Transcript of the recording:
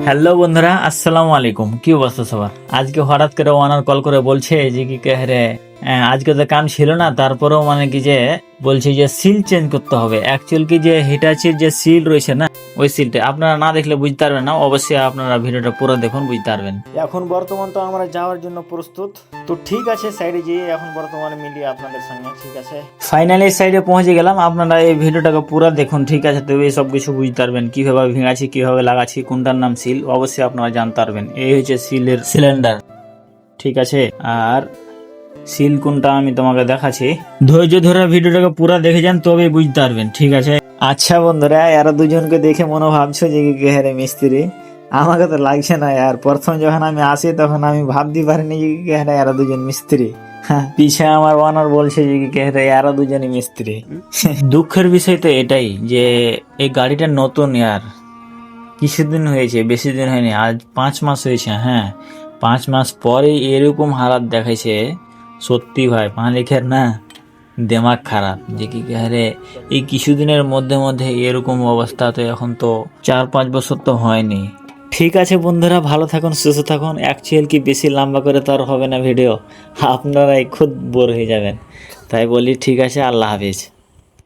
Hello বন্ধুরা, আসসালামু আলাইকুম। কি অবস্থা সবার? আজকে হঠাৎ করে ওনার কল করে বলছে যে কি কে রে, আজকে তো কাম ছিল না, তারপরেও মানে কি যে বলছে যে সিল চেঞ্জ করতে হবে। অ্যাকচুয়াল কি যে হিটাচির যে সিল রয়েছে না, ওই সিলটা আপনারা না দেখলে বুঝতে পারবেন না। অবশ্যই আপনারা ভিডিওটা পুরো দেখুন, বুঝতে পারবেন। এখন বর্তমান তো আমরা যাওয়ার জন্য প্রস্তুত। তো ঠিক আছে, সাইডে যেয়ে এখন বর্তমানে মিলিয়ে আপনাদের সঙ্গে ঠিক আছে। ফাইনালি সাইডে পৌঁছে গেলাম। আপনারা এই ভিডিওটাকে পুরো দেখুন, ঠিক আছে? তবে সব কিছু বুঝতে পারবেন, কিভাবে ভেঙাছি, কিভাবে লাগাচ্ছি, কোনটার নাম সিল, অবশ্যই আপনারা জানতে পারবেন। এই হচ্ছে সিলের সিলিন্ডার, ঠিক আছে? আর সিল কোনটা আমি তোমাকে দেখাচ্ছি। ধৈর্য ধরে ভিডিওটাকে পুরো দেখে যান, তবে বুঝতে পারবেন, ঠিক আছে? আচ্ছা বন্ধুরা, এরা দুজনকে দেখে মনে ভাবছো যে কি হ্যাঁ রে মিস্ত্রি। আমাকে তো লাগছে না यार। প্রথম যখন আমি আসি তখন আমি ভাবতে পারিনি যে কি হ্যাঁ এরা দুজন মিস্ত্রি। হ্যাঁ, পিছে আমার ওনার বলছে যে কি হ্যাঁ এরা দুজনই মিস্ত্রি। দুঃখের বিষয় তো এটাই যে এই গাড়িটা নতুন यार। কিছুদিন হয়েছে, বেশি দিন হয়নি, আজ 5 মাস হয়েছে। হ্যাঁ, 5 মাস পরে এরকম হালাত দেখাইছে। সত্যি ভাই মালিকের না দেমাগ খারাপ যে কি রে, এই কিছুদিনের মধ্যে মধ্যে এরকম অবস্থা। তো এখন তো 4-5 বছর তো হয়নি। ঠিক আছে বন্ধুরা, ভালো থাকুন, সুস্থ থাকুন। অ্যাকচুয়াল কি বেশি লম্বা করে তো আর হবে না ভিডিও, আপনারাই খুদ বোর হয়ে যাবেন। তাই বলি ঠিক আছে, আল্লাহ হাফিজ।